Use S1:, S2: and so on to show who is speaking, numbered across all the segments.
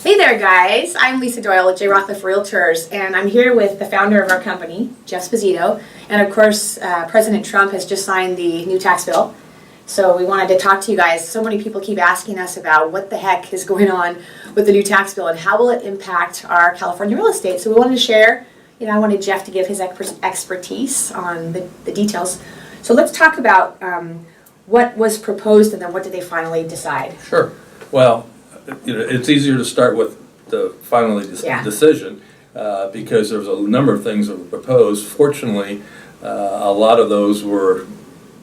S1: Hey there, guys. I'm Lisa Doyle with Rockcliff Realtors, and I'm here with the founder of our company, Jeff Sposito. And of course, President Trump has just signed the new tax bill. So we wanted to talk to you guys. So many people keep asking us about what the heck is going on with the new tax bill and how will it impact our California real estate. So we wanted to share, I wanted Jeff to give his expertise on the details. So let's talk about what was proposed and then what did they finally decide.
S2: Sure. Well, it's easier to start with the final decision because there's a number of things that were proposed. Fortunately, a lot of those were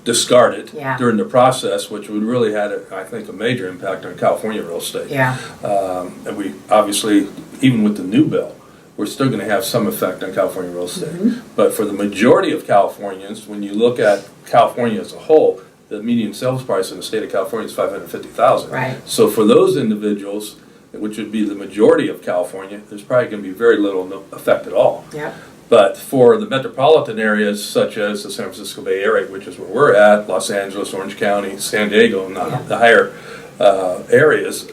S2: discarded during the process, which would really had, I think, a major impact on California real estate. And we obviously, even with the new bill, we're still going to have some effect on California real estate. But for the majority of Californians, when you look at California as a whole, the median sales price in the state of California is $550,000.
S1: Right.
S2: So for those individuals, which would be the majority of California, there's probably going to be very little effect at all. But for the metropolitan areas such as the San Francisco Bay Area, which is where we're at, Los Angeles, Orange County, San Diego, and the higher areas,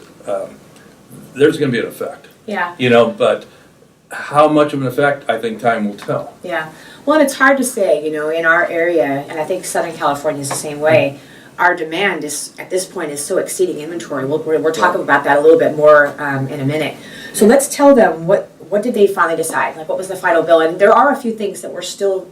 S2: there's going to be an effect. But how much of an effect, I think time will tell.
S1: Well, and it's hard to say, in our area, and I think Southern California is the same way, our demand is, at this point, is so exceeding inventory. We're talking about that a little bit more in a minute. So let's tell them what did they finally decide? Like, what was the final bill? And there are a few things that we're still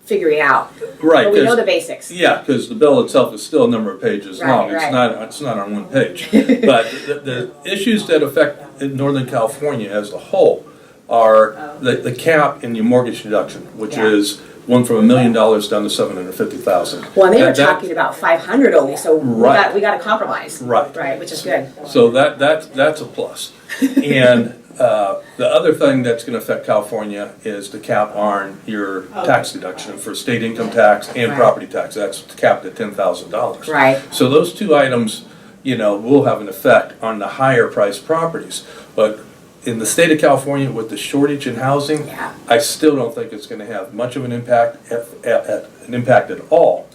S1: figuring out.
S2: Right.
S1: But we know the basics.
S2: Yeah, because the bill itself is still a number of pages long. It's not on one page. But the issues that affect Northern California as a whole are the cap in your mortgage deduction, which is went from $1 million down to $750,000.
S1: Well, and they were talking about 500 only, so we got to compromise.
S2: Right,
S1: which is good.
S2: So that's a plus. And the other thing that's going to affect California is the cap on your tax deduction for state income tax and property tax. That's capped at $10,000.
S1: Right.
S2: So those two items, will have an effect on the higher priced properties, but in the state of California, with the shortage in housing, I still don't think it's going to have much of an impact, at all.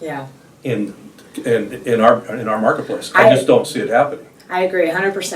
S2: In our marketplace. I just don't see it happening.
S1: I agree 100%.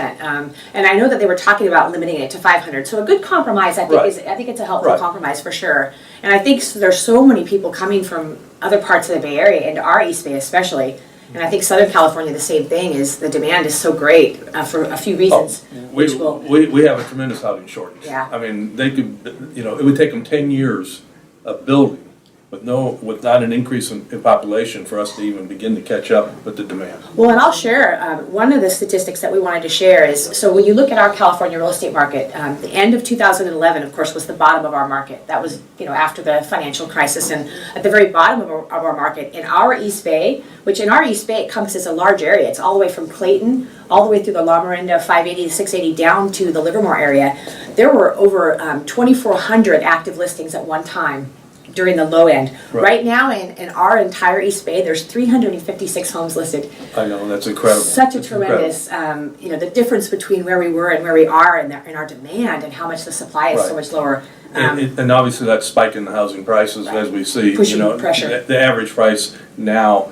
S1: And I know that they were talking about limiting it to 500. So a good compromise, I think it's a helpful compromise for sure. And I think there's so many people coming from other parts of the Bay Area and our East Bay especially. And I think Southern California, the same thing, is the demand is so great for a few reasons.
S2: We have a tremendous housing shortage. I mean, they could, it would take them 10 years of building with not an increase in population for us to even begin to catch up with the demand.
S1: Well, and I'll share one of the statistics that we wanted to share is, so when you look at our California real estate market, the end of 2011, of course, was the bottom of our market. That was, after the financial crisis, and at the very bottom of our market, in our East Bay, which in our East Bay encompasses a large area. It's all the way from Clayton, all the way through the La Miranda 580 to 680 down to the Livermore area. There were over 2,400 active listings at one time during the low end. Right now in our entire East Bay, there's 356 homes listed.
S2: I know, that's incredible.
S1: Such a tremendous, the difference between where we were and where we are in our demand and how much the supply is so much lower.
S2: And obviously that spike in the housing prices, as we see,
S1: pushing pressure.
S2: The average price now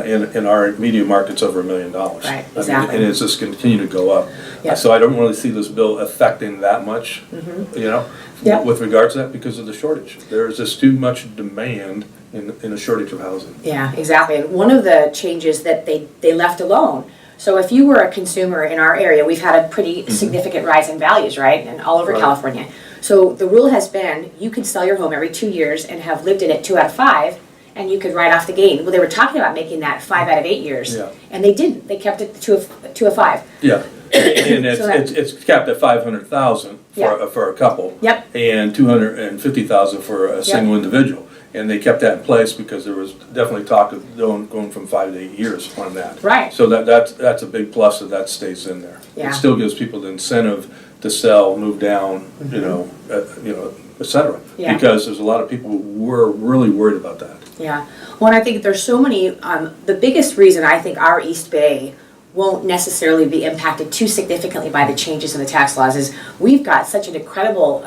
S2: in our medium market's over $1 million.
S1: Right, exactly.
S2: And it's just continue to go up. So I don't really see this bill affecting that much, with regards to that because of the shortage. There's just too much demand in a shortage of housing.
S1: Yeah, exactly. And one of the changes that they left alone. So if you were a consumer in our area, we've had a pretty significant rise in values, right? And all over California. So the rule has been you could sell your home every 2 years and have lived in it 2 out of 5. And you could write off the gain. Well, they were talking about making that 5 out of 8 years, and they didn't. They kept it to 2 of 5.
S2: Yeah, and it's capped at $500,000 for a couple, and $250,000 for a single individual. And they kept that in place because there was definitely talk of going from 5 to 8 years on that.
S1: Right.
S2: So that's a big plus that stays in there. It still gives people the incentive to sell, move down, etc. Because there's a lot of people who were really worried about that.
S1: Well, and I think there's so many, the biggest reason I think our East Bay won't necessarily be impacted too significantly by the changes in the tax laws is we've got such an incredible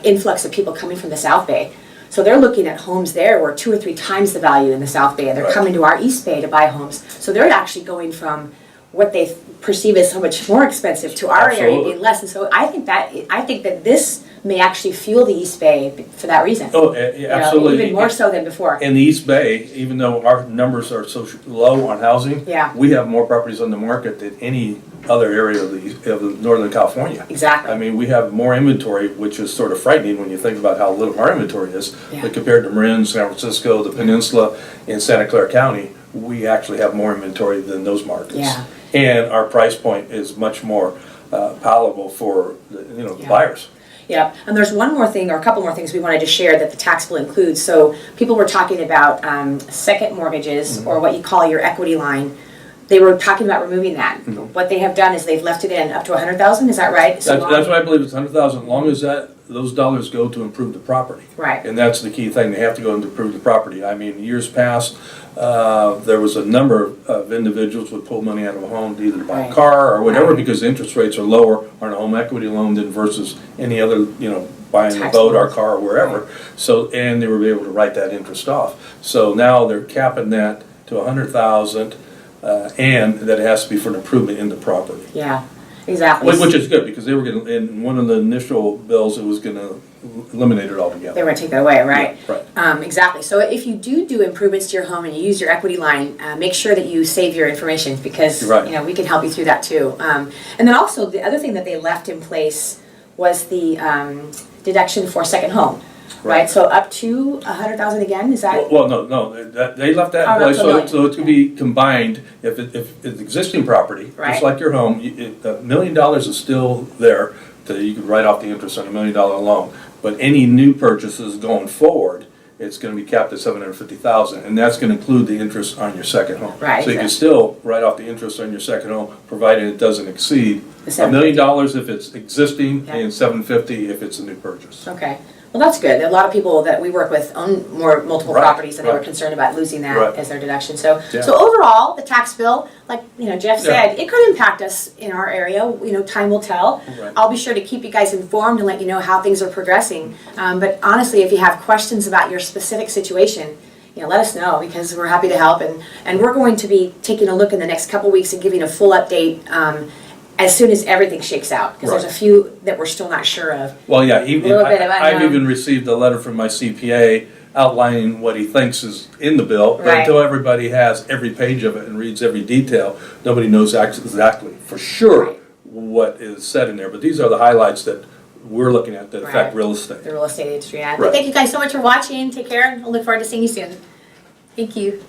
S1: influx of people coming from the South Bay. So they're looking at homes there where 2 or 3 times the value in the South Bay, and they're coming to our East Bay to buy homes. So they're actually going from what they perceive as so much more expensive to our area
S2: Absolutely.
S1: being less. And so I think that this may actually fuel the East Bay for that reason.
S2: Oh,
S1: You know,
S2: absolutely.
S1: even more so than before.
S2: In the East Bay, even though our numbers are so low on housing,
S1: Yeah.
S2: we have more properties on the market than any other area of Northern California.
S1: Exactly.
S2: I mean, we have more inventory, which is sort of frightening when you think about how little our inventory is.
S1: Yeah.
S2: But compared to Marin, San Francisco, the Peninsula, and Santa Clara County, we actually have more inventory than those markets.
S1: Yeah.
S2: And our price point is much more palatable for the
S1: Yeah.
S2: buyers.
S1: Yeah, and there's one more thing, or a couple more things we wanted to share that the tax bill includes. So people were talking about second mortgages, or what you call your equity line. They were talking about removing that. What they have done is they've left it in up to 100,000. Is that right? So
S2: That's what I believe. It's 100,000. As long as those dollars go to improve the property.
S1: Right.
S2: And that's the key thing. They have to go to improve the property. I mean, years past, there was a number of individuals would pull money out of a home to either buy a
S1: Right.
S2: car or whatever,
S1: Right.
S2: because the interest rates are lower on a home equity loan than versus any other, buying a
S1: Tax
S2: boat or
S1: loans.
S2: car or wherever.
S1: Right.
S2: So, and they were able to write that interest off. So now they're capping that to 100,000, and that it has to be for an improvement in the property.
S1: Yeah, exactly.
S2: Which is good, because they were going to, in one of the initial bills, it was going to eliminate it altogether.
S1: They were going to take that away, right?
S2: Yeah, right.
S1: Exactly. So if you do improvements to your home and you use your equity line, make sure that you save your information, because
S2: Right.
S1: we can help you through that too. And then also the other thing that they left in place was the deduction for second home, right? So up to 100,000 again. Is that?
S2: Well, no, they left that
S1: Oh,
S2: in
S1: no,
S2: place,
S1: so no.
S2: so it could be combined. If it's existing property,
S1: Right.
S2: just like your home, $1 million is still there, that you could write off the interest on $1 million loan. But any new purchases going forward, it's going to be capped at 750,000, and that's going to include the interest on your second home.
S1: Right,
S2: So you can
S1: exactly.
S2: still write off the interest on your second home, provided it doesn't exceed
S1: The
S2: $1 million if it's existing,
S1: Yeah.
S2: and 750 if it's a new purchase.
S1: Okay. Well, that's good. A lot of people that we work with own multiple
S2: Right,
S1: properties, and they were
S2: right.
S1: concerned about losing that
S2: Right.
S1: as their deduction. So,
S2: Yeah.
S1: so overall, the tax bill, like Jeff
S2: Yeah.
S1: said, it could impact us in our area. Time will tell.
S2: Right.
S1: I'll be sure to keep you guys informed and let you know how things are progressing. But honestly, if you have questions about your specific situation, let us know, because we're happy to help. And we're going to be taking a look in the next couple weeks and giving a full update as soon as everything shakes out, because there's a
S2: Right.
S1: few that we're still not sure of.
S2: Well, yeah,
S1: little bit of
S2: I've
S1: unknown.
S2: even received a letter from my CPA outlining what he thinks is in the bill, but
S1: Right.
S2: until everybody has every page of it and reads every detail, nobody knows exactly for sure
S1: Right.
S2: what is said in there. But these are the highlights that we're looking at that affect
S1: Right.
S2: real estate.
S1: The real estate industry.
S2: Right.
S1: Thank you guys so much for watching. Take care, and I look forward to seeing you soon. Thank you.